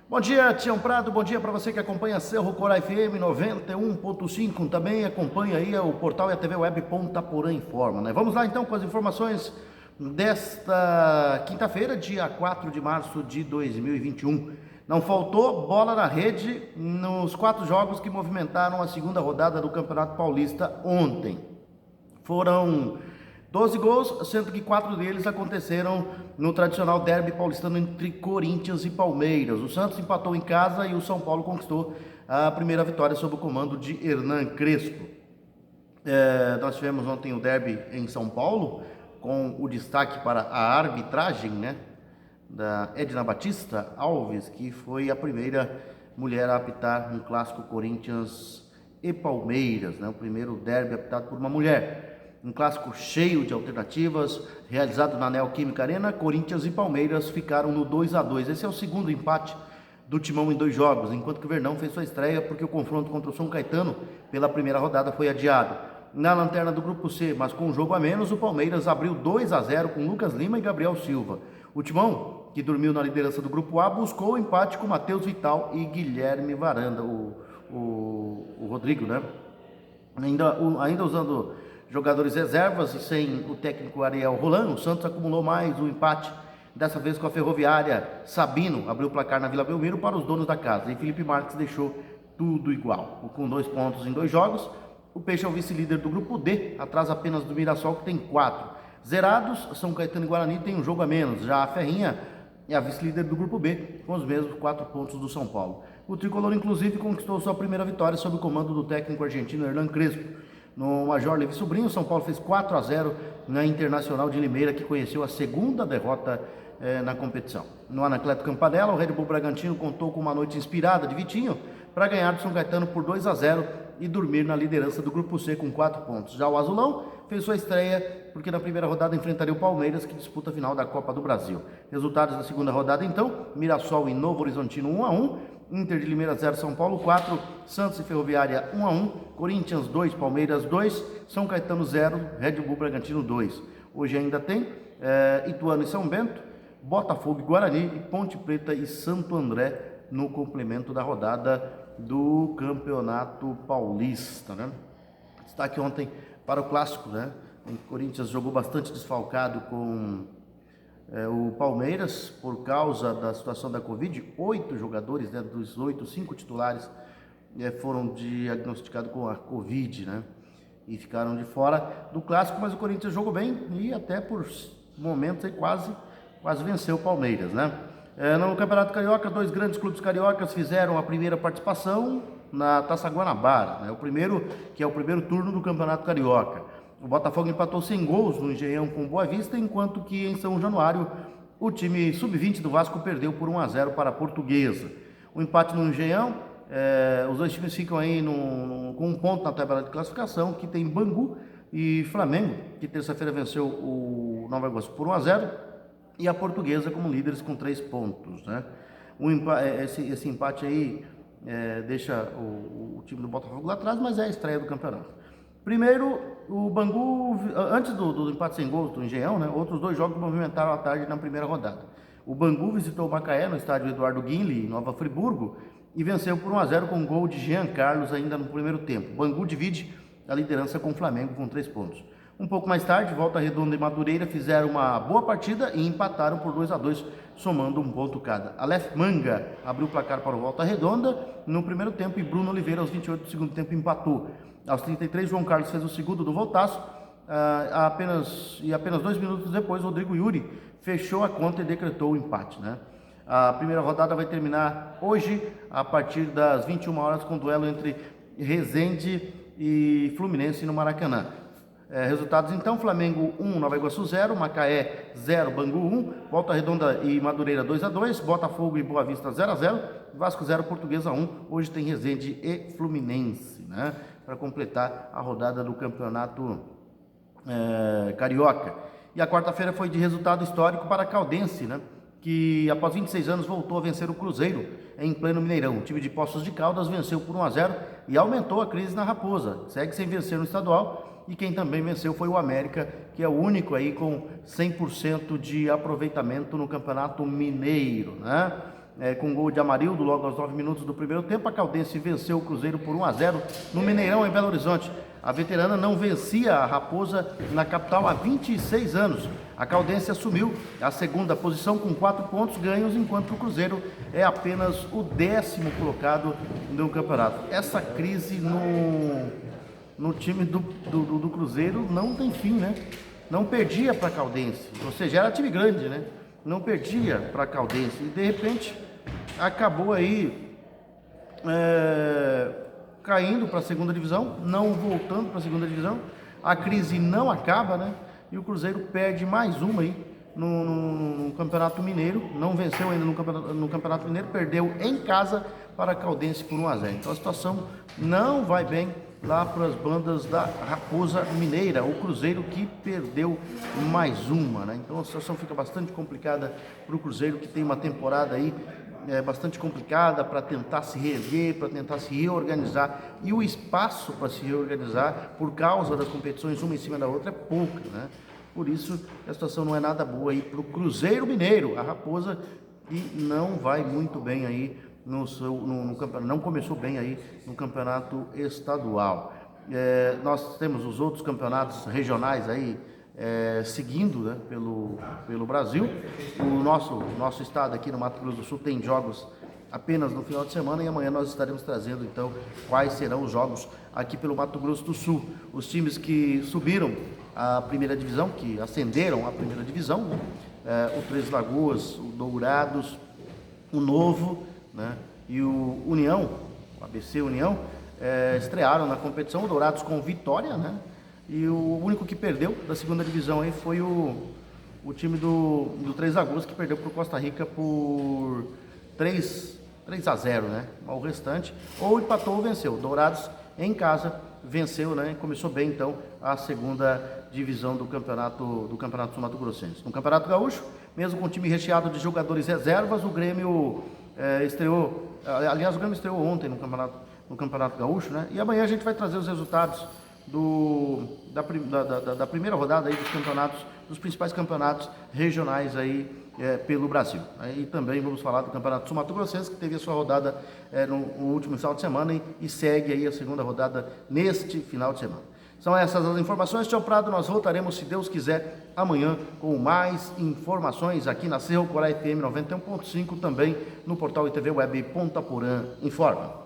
Bom dia, Tião Prado, bom dia para você que acompanha Cerro Corá FM 91.5, também acompanha aí o portal e a TV Web Ponta Porã Informa, né? Vamos lá então com as informações desta quinta-feira, dia 4 de março de 2021. Não faltou bola na rede nos 4 jogos que movimentaram a segunda rodada do Campeonato Paulista ontem. Foram 12 gols, sendo que 4 deles aconteceram no tradicional derby paulistano entre Corinthians e Palmeiras. O Santos empatou em casa e o São Paulo conquistou a primeira vitória sob o comando de Hernan Crespo. Nós tivemos ontem o derby em São Paulo, com o destaque para a arbitragem, né, da Edna Batista Alves, que foi a primeira mulher a apitar um clássico Corinthians e Palmeiras, né, o primeiro derby apitado por uma mulher. Um clássico cheio de alternativas, realizado na Neoquímica Arena. Corinthians e Palmeiras ficaram no 2-2. Esse é o segundo empate do Timão em 2 jogos, enquanto que o Verdão fez sua estreia porque o confronto contra o São Caetano pela primeira rodada foi adiado. Na lanterna do Grupo C, mas com um jogo a menos, o Palmeiras abriu 2-0 com Lucas Lima e Gabriel Silva. O Timão, que dormiu na liderança do Grupo A, buscou o empate com Matheus Vital e Guilherme Varanda, o Rodrigo, né? Ainda usando jogadores reservas e sem o técnico Ariel Roland, o Santos acumulou mais um empate, dessa vez com a Ferroviária. Sabino abriu o placar na Vila Belmiro para os donos da casa e Felipe Marques deixou tudo igual. Com 2 pontos em 2 jogos, o Peixe é o vice-líder do Grupo D, atrás apenas do Mirassol, que tem 4. Zerados, São Caetano e Guarani tem um jogo a menos, já a Ferrinha é a vice-líder do Grupo B, com os mesmos 4 pontos do São Paulo. O Tricolor, inclusive, conquistou sua primeira vitória sob o comando do técnico argentino Hernan Crespo. No Major Levi Sobrinho, São Paulo fez 4-0 na Internacional de Limeira, que conheceu a segunda derrota na competição. No Anacleto Campanella, o Red Bull Bragantino contou com uma noite inspirada de Vitinho para ganhar do São Caetano por 2-0 e dormir na liderança do Grupo C com 4 pontos. Já o Azulão fez sua estreia porque na primeira rodada enfrentaria o Palmeiras, que disputa a final da Copa do Brasil. Resultados da segunda rodada então: Mirassol e Novo Horizontino 1-1, Inter de Limeira 0, São Paulo 4, Santos e Ferroviária 1-1, Corinthians 2, Palmeiras 2, São Caetano 0, Red Bull Bragantino 2. Hoje ainda tem Ituano e São Bento, Botafogo e Guarani, e Ponte Preta e Santo André no complemento da rodada do Campeonato Paulista, né? Destaque ontem para o clássico, né? O Corinthians jogou bastante desfalcado com o Palmeiras, por causa da situação da Covid. 8 jogadores, né, dos 8, 5 titulares foram diagnosticados com a Covid, né, e ficaram de fora do clássico, mas o Corinthians jogou bem e até por momentos aí quase venceu o Palmeiras, né. No Campeonato Carioca, 2 grandes clubes cariocas fizeram a primeira participação na Taça Guanabara, né, que é o primeiro turno do Campeonato Carioca. O Botafogo empatou sem gols no Engenhão com Boa Vista, enquanto que em São Januário o time sub-20 do Vasco perdeu por 1-0 para a Portuguesa. O empate no Engenhão, os dois times ficam aí com 1 ponto na tabela de classificação, que tem Bangu e Flamengo, que terça-feira venceu o Nova Iguaçu por 1-0, e a Portuguesa como líderes com 3 pontos, né? Esse empate aí deixa o time do Botafogo lá atrás, mas é a estreia do campeonato. Primeiro, o Bangu, antes do empate sem gols do Engenhão, né, outros 2 jogos movimentaram a tarde na primeira rodada. O Bangu visitou o Macaé no estádio Eduardo Guinle, em Nova Friburgo, e venceu por 1-0 com um gol de Jean Carlos ainda no primeiro tempo. O Bangu divide a liderança com o Flamengo com 3 pontos. Um pouco mais tarde, Volta Redonda e Madureira fizeram uma boa partida e empataram por 2-2, somando 1 ponto cada. Aleph Manga abriu o placar para o Volta Redonda no primeiro tempo e Bruno Oliveira, aos 28 do segundo tempo, empatou. Aos 33, João Carlos fez o segundo do Voltaço, apenas 2 minutos depois, Rodrigo Yuri fechou a conta e decretou o empate, né? A primeira rodada vai terminar hoje, a partir das 21 horas, com o duelo entre Resende e Fluminense no Maracanã. Resultados então: Flamengo 1, Nova Iguaçu 0, Macaé 0, Bangu 1, Volta Redonda e Madureira 2-2, Botafogo e Boa Vista 0-0, Vasco 0, Portuguesa 1. Hoje tem Resende e Fluminense, né, para completar a rodada do Campeonato Carioca. E a quarta-feira foi de resultado histórico para a Caldense, né, que após 26 anos voltou a vencer o Cruzeiro em pleno Mineirão. O time de Poços de Caldas venceu por 1-0 e aumentou a crise na Raposa. Segue sem vencer no estadual, e quem também venceu foi o América, que é o único aí com 100% de aproveitamento no Campeonato Mineiro, né? com gol de Amarildo logo aos 9 minutos do primeiro tempo. A Caldense venceu o Cruzeiro por 1-0 no Mineirão, em Belo Horizonte. A veterana não vencia a Raposa na capital há 26 anos. A Caldense assumiu a segunda posição com 4 pontos ganhos, enquanto o Cruzeiro é apenas o 10º colocado no campeonato. Essa crise no time do Cruzeiro não tem fim, né? Não perdia para a Caldense, ou seja, era time grande, né? Não perdia para a Caldense e de repente acabou aí caindo para a segunda divisão, não voltando para a segunda divisão. A crise não acaba, né? E o Cruzeiro perde mais uma aí no Campeonato Mineiro. Não venceu ainda no Campeonato Mineiro, perdeu em casa para a Caldense por 1-0. Então a situação não vai bem lá para as bandas da Raposa Mineira. O Cruzeiro que perdeu mais uma, né? Então a situação fica bastante complicada para o Cruzeiro, que tem uma temporada aí bastante complicada para tentar se reerguer, para tentar se reorganizar, e o espaço para se reorganizar por causa das competições uma em cima da outra é pouco, né? Por isso a situação não é nada boa aí para o Cruzeiro Mineiro, a Raposa, que não vai muito bem aí no campeonato, não começou bem aí no campeonato estadual. Nós temos os outros campeonatos regionais aí seguindo, né, pelo Brasil. O nosso estado aqui no Mato Grosso do Sul tem jogos apenas no final de semana, e amanhã nós estaremos trazendo então quais serão os jogos aqui pelo Mato Grosso do Sul. Os times que subiram à primeira divisão, que ascenderam à primeira divisão, né? O Três Lagoas, o Dourados, o Novo, né, e o União, o ABC União, estrearam na competição. O Dourados com vitória, né? E o único que perdeu da segunda divisão aí foi o time do Três Lagoas, que perdeu para o Costa Rica por 3-0, né? O restante ou empatou ou venceu. O Dourados em casa venceu, né? Começou bem então a segunda divisão do campeonato Mato Grossense. No Campeonato Gaúcho, mesmo com um time recheado de jogadores reservas, o Grêmio estreou. Aliás, o Grêmio estreou ontem no Campeonato Gaúcho, né? E amanhã a gente vai trazer os resultados da primeira rodada aí dos principais campeonatos regionais aí pelo Brasil. Aí também vamos falar do Campeonato Sul Mato Grossense, que teve a sua rodada no último final de semana e segue aí a segunda rodada neste final de semana. São essas as informações, Tio Prado. Nós voltaremos, se Deus quiser, amanhã com mais informações aqui na Cerro Corá FM 91.5, também no portal ITV Web Ponta Porã Informa.